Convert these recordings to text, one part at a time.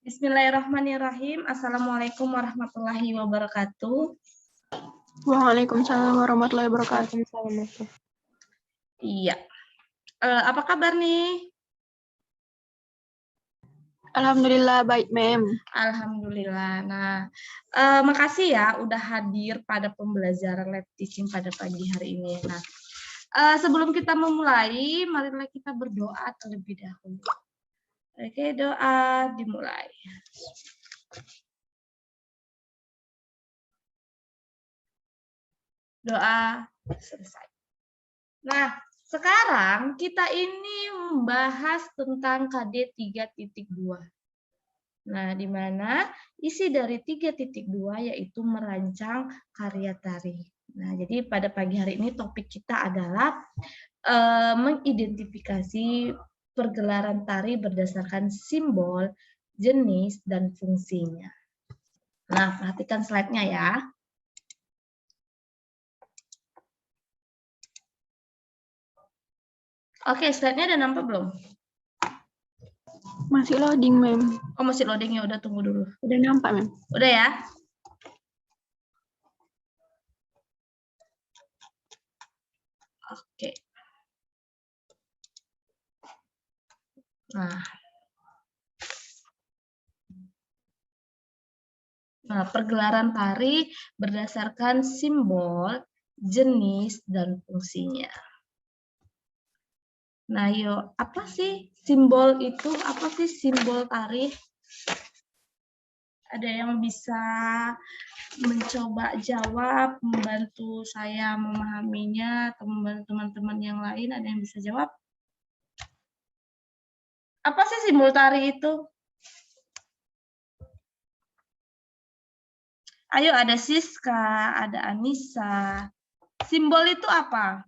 Bismillahirrahmanirrahim. Assalamualaikum warahmatullahi wabarakatuh. Waalaikumsalam warahmatullahi wabarakatuh. Iya. Apa kabar nih? Alhamdulillah baik, Mem. Alhamdulillah. Nah, makasih ya udah hadir pada pembelajaran lab teaching pada pagi hari ini. Nah, sebelum kita memulai, marilah kita berdoa terlebih dahulu. Oke, doa dimulai. Doa selesai. Nah, sekarang kita ini membahas tentang KD 3.2. Nah, di mana isi dari 3.2 yaitu merancang karya tari. Nah, jadi pada pagi hari ini topik kita adalah mengidentifikasi pergelaran tari berdasarkan simbol, jenis, dan fungsinya. Nah, perhatikan slide-nya ya. Oke, slide-nya udah nampak belum? Masih loading, Mem. Oh, masih loading ya, udah tunggu dulu. Udah nampak, Mem. Udah ya? Oke. Nah, pergelaran tari berdasarkan simbol, jenis, dan fungsinya. Nah, yuk, apa sih simbol itu? Apa sih simbol tari? Ada yang bisa mencoba jawab, membantu saya memahaminya, atau membantu teman-teman yang lain, ada yang bisa jawab? Apa sih simbol tari itu? Ayo, ada Siska, ada Anissa. Simbol itu apa?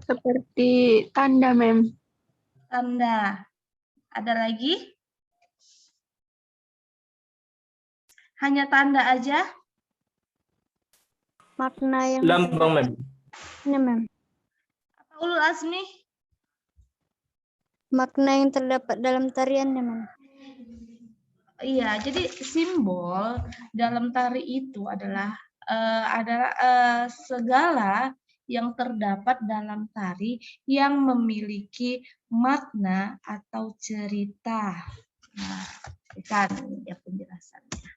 Seperti tanda, Mem. Tanda. Ada lagi? Hanya tanda aja? Makna yang lambang, Mem. Ini, Mem. Apa Ulul Azmi? Makna yang terdapat dalam tariannya, Mem. Iya, jadi simbol dalam tari itu adalah segala yang terdapat dalam tari yang memiliki makna atau cerita. Nah, kan ya penjelasannya.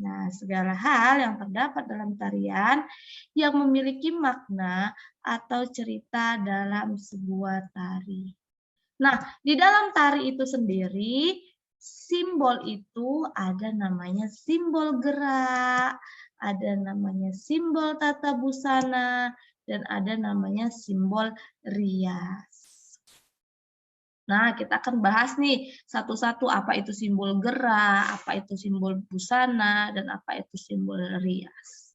Nah, segala hal yang terdapat dalam tarian yang memiliki makna atau cerita dalam sebuah tari. Nah, di dalam tari itu sendiri, simbol itu ada namanya simbol gerak, ada namanya simbol tata busana, dan ada namanya simbol rias. Nah, kita akan bahas nih satu-satu apa itu simbol gerak, apa itu simbol busana, dan apa itu simbol rias.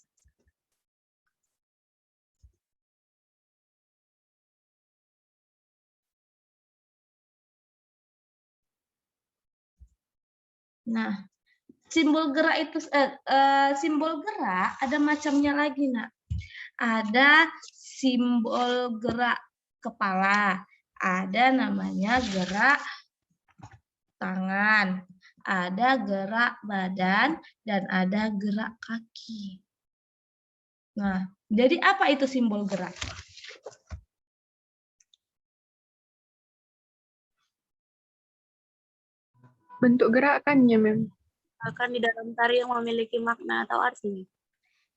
Nah, simbol gerak itu simbol gerak ada macamnya lagi, Nak. Ada simbol gerak kepala, ada namanya gerak tangan, ada gerak badan, dan ada gerak kaki. Nah, jadi apa itu simbol gerak? Bentuk gerakannya, Mem. Akan di dalam tari yang memiliki makna atau arti.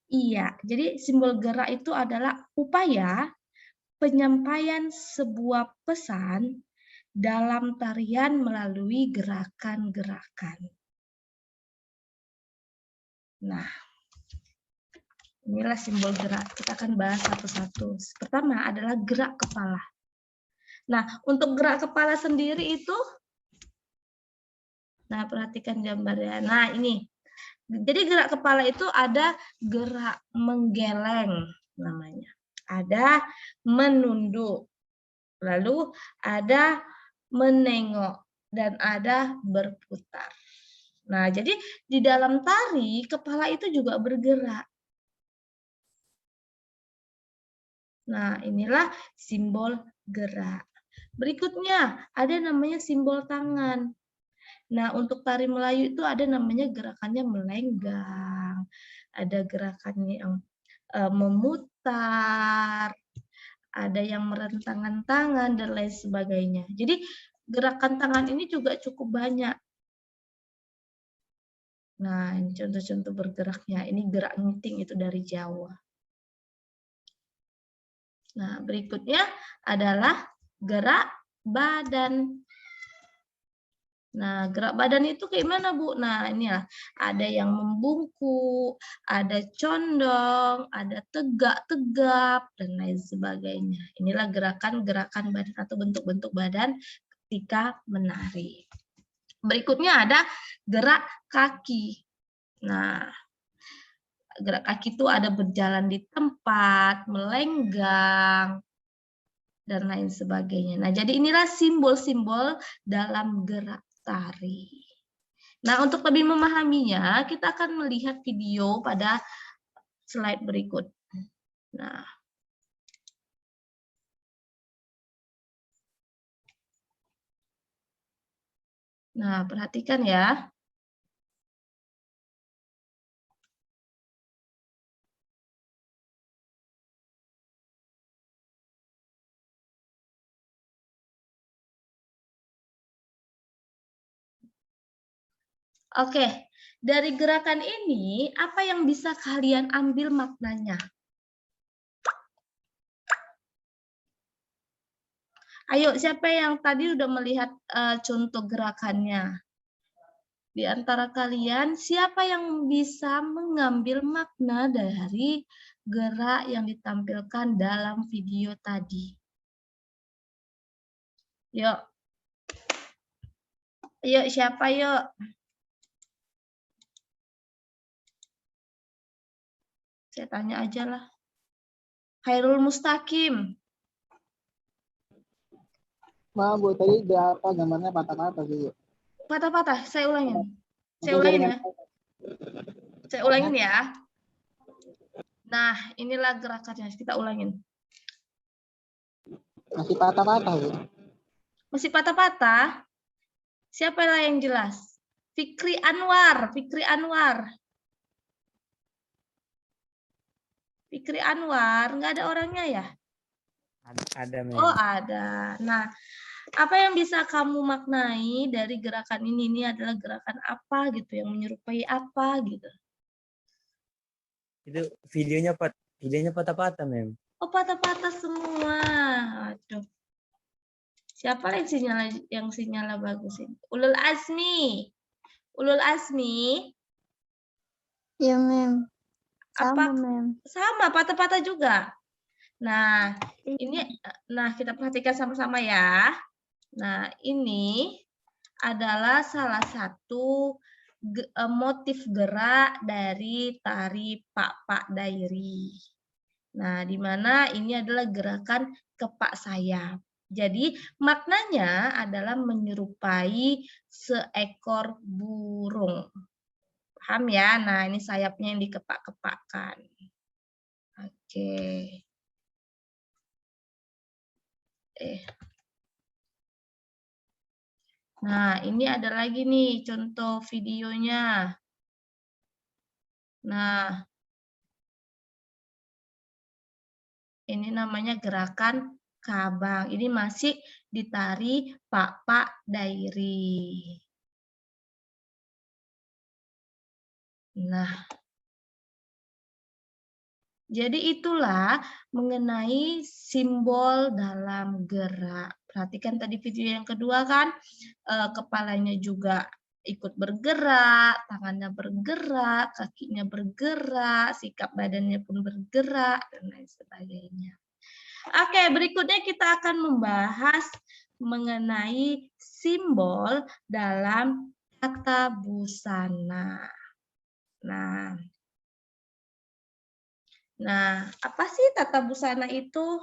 Iya, jadi simbol gerak itu adalah upaya penyampaian sebuah pesan dalam tarian melalui gerakan-gerakan. Nah, inilah simbol gerak. Kita akan bahas satu-satu. Pertama adalah gerak kepala. Nah, untuk gerak kepala sendiri itu, nah perhatikan gambarnya. Nah, ini. Jadi gerak kepala itu ada gerak menggeleng namanya. Ada menunduk. Lalu ada menengok dan ada berputar. Nah, jadi di dalam tari kepala itu juga bergerak. Nah, inilah simbol gerak. Berikutnya ada namanya simbol tangan. Nah, untuk tari Melayu itu ada namanya gerakannya melenggang, ada gerakannya yang memutar, ada yang merentangkan tangan, dan lain sebagainya. Jadi, gerakan tangan ini juga cukup banyak. Nah, ini contoh-contoh bergeraknya. Ini gerak ngiting itu dari Jawa. Nah, berikutnya adalah gerak badan. Nah, gerak badan itu kayak mana, Bu? Nah, ini ya, ada yang membungkuk, ada condong, ada tegak-tegap, dan lain sebagainya. Inilah gerakan-gerakan badan atau bentuk-bentuk badan ketika menari. Berikutnya ada gerak kaki. Nah, gerak kaki itu ada berjalan di tempat, melenggang, dan lain sebagainya. Nah, jadi inilah simbol-simbol dalam gerak tari. Nah, untuk lebih memahaminya, kita akan melihat video pada slide berikut. Nah, perhatikan ya. Oke, dari gerakan ini, apa yang bisa kalian ambil maknanya? Ayo, siapa yang tadi udah melihat contoh gerakannya? Di antara kalian, siapa yang bisa mengambil makna dari gerak yang ditampilkan dalam video tadi? Yuk. Yuk, siapa yuk? Saya tanya aja lah. Khairul Mustaqim. Maaf Bu, tadi apa gambarnya patah-patah sih Bu? Patah-patah, saya ulangin. Saya Mungkin ulangin jaringan. ya. Saya ulangin ya. Nah, inilah gerakannya. Kita ulangin. Masih patah-patah Bu. Masih patah-patah? Siapa lah yang jelas? Fikri Anwar. Fikri Anwar. Fikri Anwar, nggak ada orangnya ya? Ada, Mem. Oh, ada. Nah, apa yang bisa kamu maknai dari gerakan ini? Ini adalah gerakan apa gitu, yang menyerupai apa gitu? Itu videonya patah-patah, Mem. Oh, patah-patah semua. Aduh. Siapa yang sinyalnya bagus ini? Ulul Azmi. Ulul Azmi. Ya, Mem. Sama, Apa? Mem. Sama, patah-patah juga. Nah, ini kita perhatikan sama-sama ya. Nah, ini adalah salah satu motif gerak dari tari Pak Dairi. Nah, di mana ini adalah gerakan kepak sayap. Jadi, maknanya adalah menyerupai seekor burung. Paham ya? Nah, ini sayapnya yang dikepak-kepakkan. Oke. Nah, ini ada lagi nih contoh videonya. Nah, ini namanya gerakan kabang. Ini masih ditari Pak Dairi. Nah, jadi itulah mengenai simbol dalam gerak. Perhatikan tadi video yang kedua kan, kepalanya juga ikut bergerak, tangannya bergerak, kakinya bergerak, sikap badannya pun bergerak, dan lain sebagainya. Oke, berikutnya kita akan membahas mengenai simbol dalam tata busana. Nah, apa sih tata busana itu?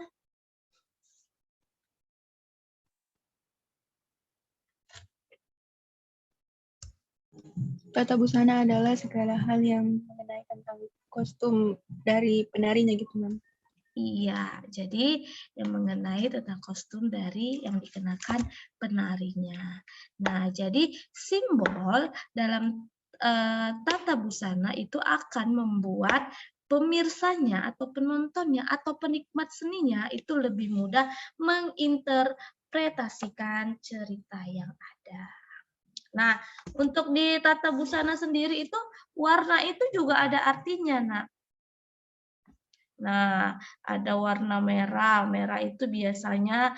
Tata busana adalah segala hal yang mengenai tentang kostum dari penarinya gitu, Mem. Iya, jadi yang mengenai tentang kostum dari yang dikenakan penarinya. Nah, jadi simbol dalam tata busana itu akan membuat pemirsanya atau penontonnya atau penikmat seninya itu lebih mudah menginterpretasikan cerita yang ada. Nah, untuk di tata busana sendiri itu warna itu juga ada artinya, Nak. Nah, ada warna merah. Merah itu biasanya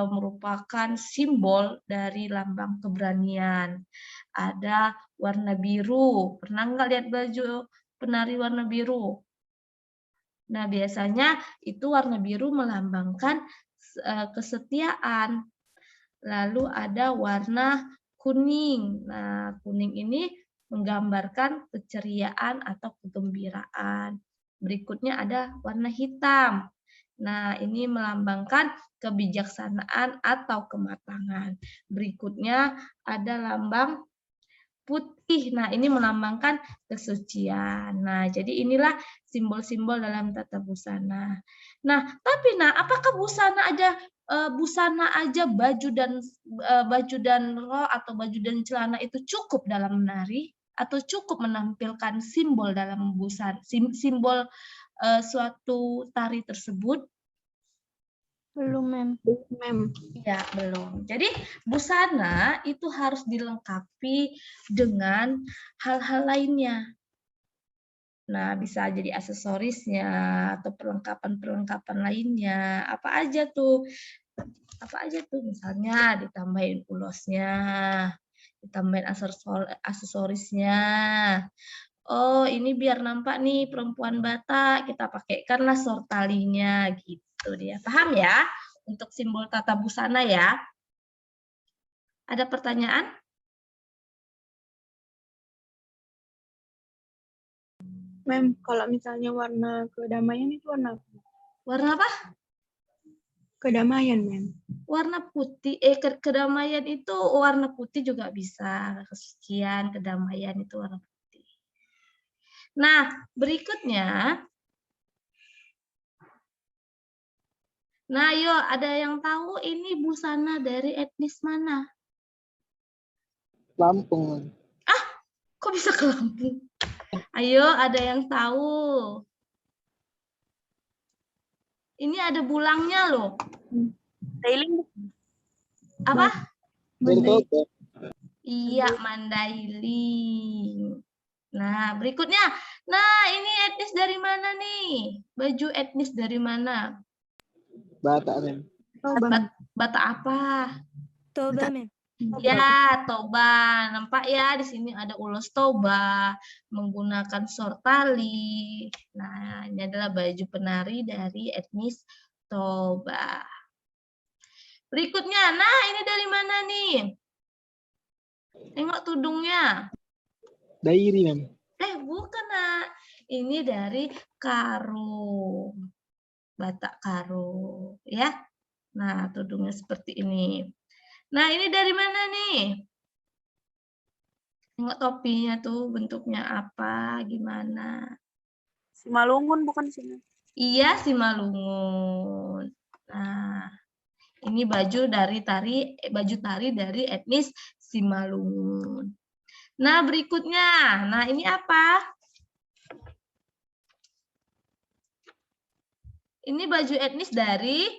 merupakan simbol dari lambang keberanian. Ada warna biru. Pernah nggak lihat baju penari warna biru? Nah, biasanya itu warna biru melambangkan kesetiaan. Lalu ada warna kuning. Nah, kuning ini menggambarkan keceriaan atau kegembiraan. Berikutnya ada warna hitam. Nah, ini melambangkan kebijaksanaan atau kematangan. Berikutnya ada lambang putih. Nah, ini melambangkan kesucian. Nah, jadi inilah simbol-simbol dalam tata busana. Nah, tapi apakah busana aja baju dan rok atau baju dan celana itu cukup dalam menari atau cukup menampilkan simbol dalam busana, simbol suatu tari tersebut? Belum, Mem. Mem. Ya, belum. Jadi busana itu harus dilengkapi dengan hal-hal lainnya. Nah, bisa jadi aksesorisnya atau perlengkapan-perlengkapan lainnya. Apa aja tuh? Misalnya ditambahin ulosnya, ditambahin aksesorisnya. Oh, ini biar nampak nih perempuan Batak, kita pakaikanlah sortalinya gitu dia. Paham ya? Untuk simbol tata busana ya. Ada pertanyaan? Mem, kalau misalnya warna kedamaian itu warna apa? Warna apa? Kedamaian, Mem. Warna putih. Kedamaian itu warna putih juga bisa. Kesucian, kedamaian itu warna putih. Nah, berikutnya. Nah, yuk, ada yang tahu ini busana dari etnis mana? Lampung. Kok bisa ke Lampung? Ayo, ada yang tahu? Ini ada bulangnya loh. Tailing Apa? Dari Toba. Iya, Mandailing. Nah, berikutnya. Nah, ini etnis dari mana nih? Baju etnis dari mana? Batak, Mem. Batak apa? Toba, Mem. Ya, Toba. Nampak ya, di sini ada ulos Toba, menggunakan sortali. Nah, ini adalah baju penari dari etnis Toba. Berikutnya, nah ini dari mana nih? Tengok tudungnya. Dairi, Mem. Bukan, Nak. Ini dari Karo. Batak Karo, ya. Nah, tudungnya seperti ini. Nah, ini dari mana nih? Tengok topinya tuh bentuknya apa, gimana. Simalungun bukan sini. Iya, Simalungun. Nah, ini baju tari dari etnis Simalungun. Nah, berikutnya. Nah, ini apa? Ini baju etnis dari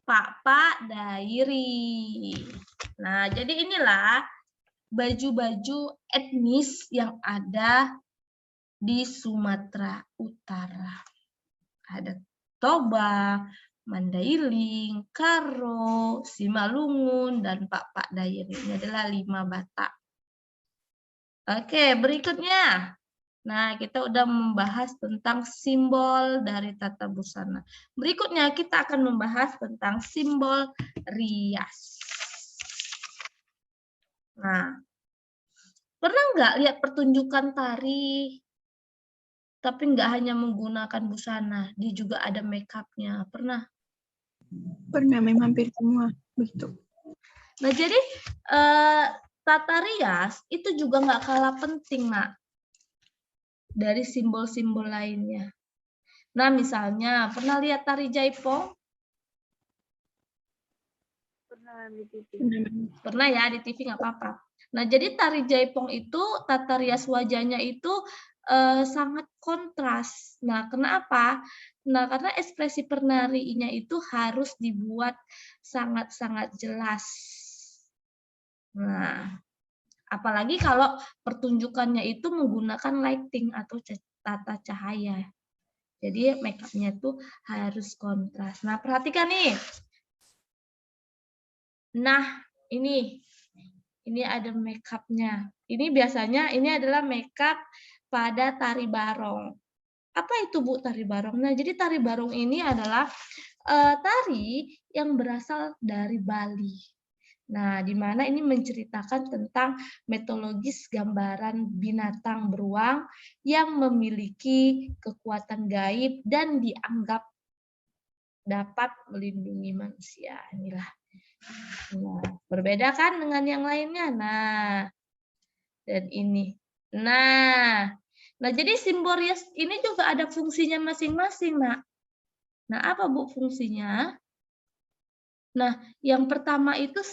Pak Dairi. Nah, jadi inilah baju-baju etnis yang ada di Sumatera Utara. Ada Toba, Mandailing, Karo, Simalungun, dan Pak Dairi. Ini adalah 5 Batak. Oke, berikutnya. Nah, kita udah membahas tentang simbol dari tata busana. Berikutnya kita akan membahas tentang simbol rias. Nah, pernah nggak lihat pertunjukan tari, tapi nggak hanya menggunakan busana, dia juga ada make-up-nya. Pernah? Pernah, Mem, hampir semua. Begitu. Nah, jadi tata rias itu juga nggak kalah penting, Nak, dari simbol-simbol lainnya. Nah, misalnya pernah lihat tari Jaipong? Pernah di TV. Pernah ya, di TV nggak apa-apa. Nah, jadi tari Jaipong itu tata rias wajahnya itu sangat kontras. Nah, kenapa? Nah, karena ekspresi penarinya itu harus dibuat sangat-sangat jelas. Nah, apalagi kalau pertunjukannya itu menggunakan lighting atau tata cahaya. Jadi make up-nya itu harus kontras. Nah, perhatikan nih. Nah, ini ada make up-nya. Ini biasanya ini adalah make up pada tari barong. Apa itu Bu tari barong? Nah, jadi tari barong ini adalah tari yang berasal dari Bali. Nah, di mana ini menceritakan tentang mitologis gambaran binatang beruang yang memiliki kekuatan gaib dan dianggap dapat melindungi manusia. Inilah. Nah, berbeda kan dengan yang lainnya. Nah, dan ini. Nah, jadi simbol rias ini juga ada fungsinya masing-masing, Nak. Nah, apa Bu fungsinya? Nah, yang pertama itu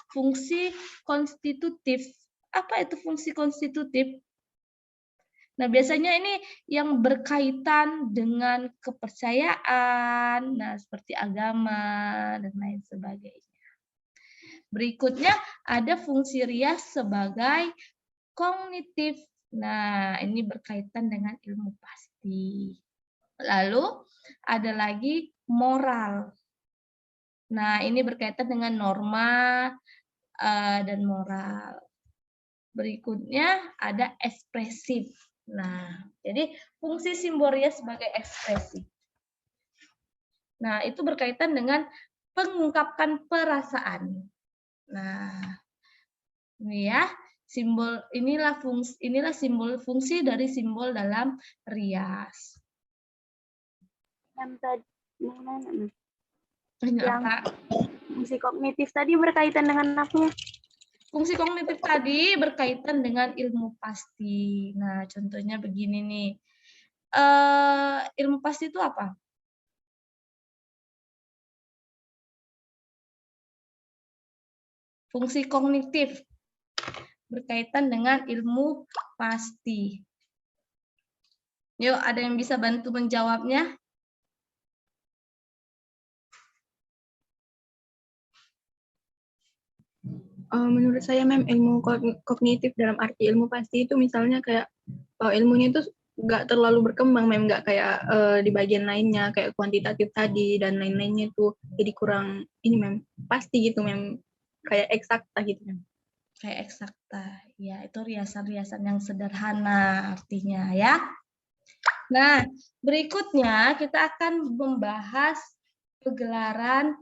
fungsi konstitutif. Apa itu fungsi konstitutif? Nah, biasanya ini yang berkaitan dengan kepercayaan, nah seperti agama dan lain sebagainya. Berikutnya ada fungsi rias sebagai kognitif. Nah, ini berkaitan dengan ilmu pasti. Lalu ada lagi moral. Nah, ini berkaitan dengan norma dan moral. Berikutnya ada ekspresif. Nah, jadi fungsi simbol rias sebagai ekspresi. Nah, itu berkaitan dengan mengungkapkan perasaan. Nah, ini ya, simbol inilah simbol fungsi dari simbol dalam rias. Yang tadi Ini yang apa? fungsi kognitif tadi berkaitan dengan apa? Fungsi kognitif tadi berkaitan dengan ilmu pasti. Nah, contohnya begini nih. Ilmu pasti itu apa? Fungsi kognitif berkaitan dengan ilmu pasti. Yuk, ada yang bisa bantu menjawabnya? Menurut saya, Mem, ilmu kognitif dalam arti ilmu pasti itu misalnya kayak ilmunya itu nggak terlalu berkembang, Mem, nggak kayak di bagian lainnya kayak kuantitatif tadi dan lain-lainnya itu jadi kurang ini, Mem, pasti gitu, Mem, kayak eksakta gitu, Mem. Kayak eksakta, ya itu riasan-riasan yang sederhana artinya ya. Nah, berikutnya kita akan membahas pergelaran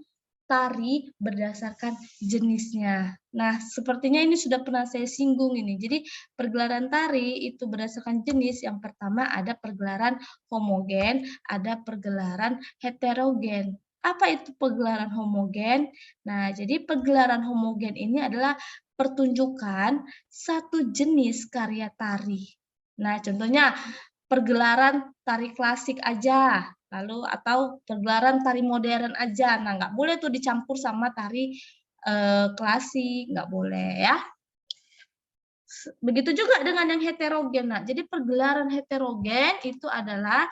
tari berdasarkan jenisnya. Nah, sepertinya ini sudah pernah saya singgung ini. Jadi, pergelaran tari itu berdasarkan jenis. Yang pertama ada pergelaran homogen, ada pergelaran heterogen. Apa itu pergelaran homogen? Nah, jadi pergelaran homogen ini adalah pertunjukan satu jenis karya tari. Nah, contohnya pergelaran tari klasik aja, lalu atau pergelaran tari modern aja. Nah, nggak boleh tuh dicampur sama tari klasik, nggak boleh ya. Begitu juga dengan yang heterogen. Nah, jadi pergelaran heterogen itu adalah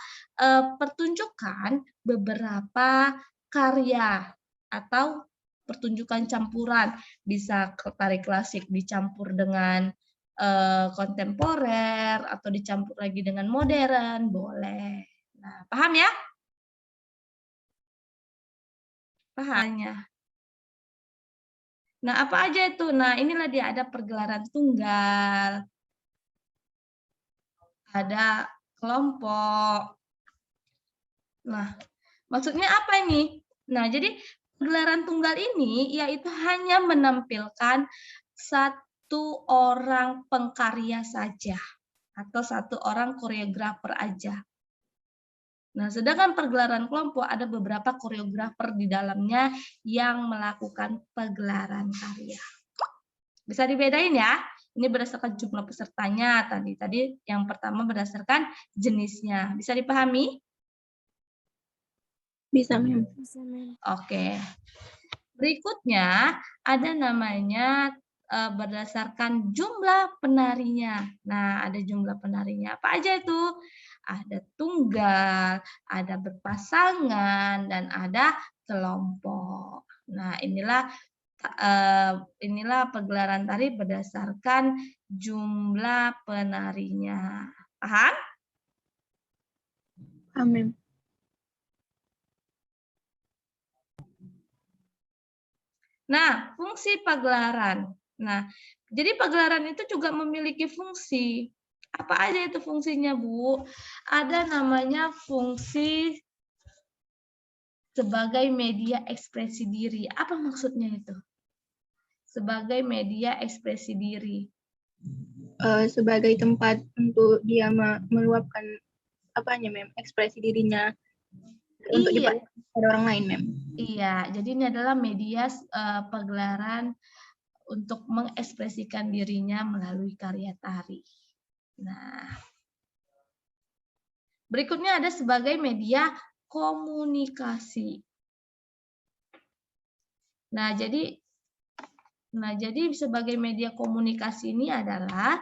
pertunjukan beberapa karya atau pertunjukan campuran. Bisa tari klasik dicampur dengan kontemporer atau dicampur lagi dengan modern, boleh. Nah, paham ya? Pahamnya. Nah, apa aja itu? Nah, inilah dia ada pergelaran tunggal, ada kelompok. Nah, maksudnya apa ini? Nah, jadi pergelaran tunggal ini yaitu hanya menampilkan satu orang pengkarya saja atau satu orang koreografer aja. Nah, sedangkan pergelaran kelompok ada beberapa koreografer di dalamnya yang melakukan pergelaran karya. Bisa dibedain ya? Ini berdasarkan jumlah pesertanya tadi. Tadi yang pertama berdasarkan jenisnya. Bisa dipahami? Bisa, Mem. Bisa, Mem. Oke. Berikutnya ada namanya berdasarkan jumlah penarinya. Nah, ada jumlah penarinya. Apa aja itu? Ada tunggal, ada berpasangan, dan ada kelompok. Nah, inilah pegelaran tari berdasarkan jumlah penarinya. Paham? Paham, Mem. Nah, fungsi pagelaran. Nah, jadi pagelaran itu juga memiliki fungsi. Apa aja itu fungsinya, Bu? Ada namanya fungsi sebagai media ekspresi diri. Apa maksudnya itu? Sebagai media ekspresi diri. Sebagai tempat untuk dia meluapkan Mem, ekspresi dirinya untuk Iya. diperlihatkan pada orang lain, Mem. Iya, jadi ini adalah media pagelaran untuk mengekspresikan dirinya melalui karya tari. Nah, berikutnya ada sebagai media komunikasi. Nah, jadi sebagai media komunikasi ini adalah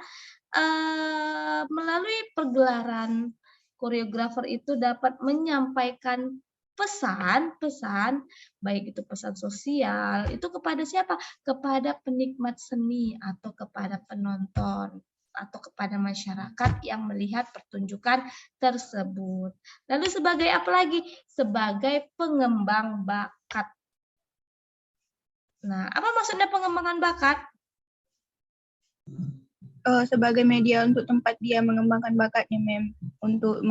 melalui pergelaran koreografer itu dapat menyampaikan pesan-pesan, baik itu pesan sosial, itu kepada siapa? Kepada penikmat seni atau kepada penonton atau kepada masyarakat yang melihat pertunjukan tersebut. Lalu sebagai apa lagi? Sebagai pengembang bakat. Nah, apa maksudnya pengembangan bakat? Sebagai media untuk tempat dia mengembangkan bakatnya, Mem. Untuk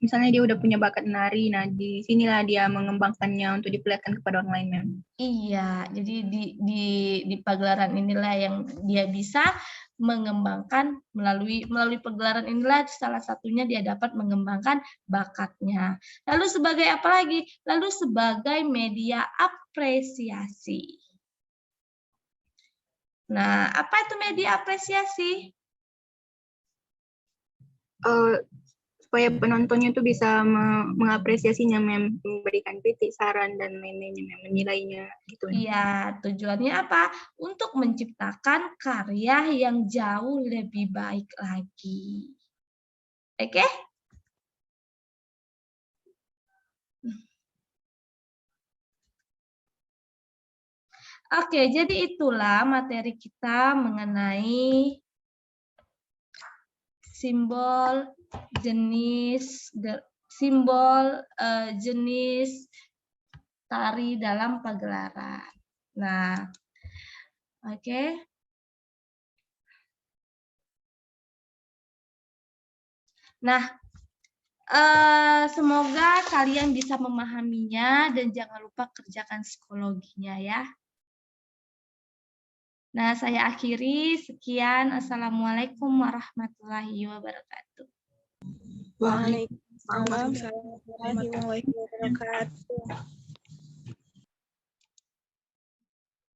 misalnya dia udah punya bakat menari, nah di sinilah dia mengembangkannya untuk diperlihatkan kepada orang lain, Mem. Iya, jadi di pagelaran inilah yang dia bisa mengembangkan melalui pagelaran inilah salah satunya dia dapat mengembangkan bakatnya. Lalu sebagai apa lagi? Lalu sebagai media apresiasi. Nah, apa itu media apresiasi? Supaya penontonnya itu bisa mengapresiasinya, Mem, memberikan kritik, saran, dan lain-lainnya, Mem, menilainya gitu. Iya, tujuannya apa? Untuk menciptakan karya yang jauh lebih baik lagi. Oke? Oke, jadi itulah materi kita mengenai simbol jenis tari dalam pagelaran. Nah, oke. Nah, semoga kalian bisa memahaminya dan jangan lupa kerjakan psikologinya ya. Nah, saya akhiri. Sekian. Assalamualaikum warahmatullahi wabarakatuh. Waalaikumsalam warahmatullahi wabarakatuh.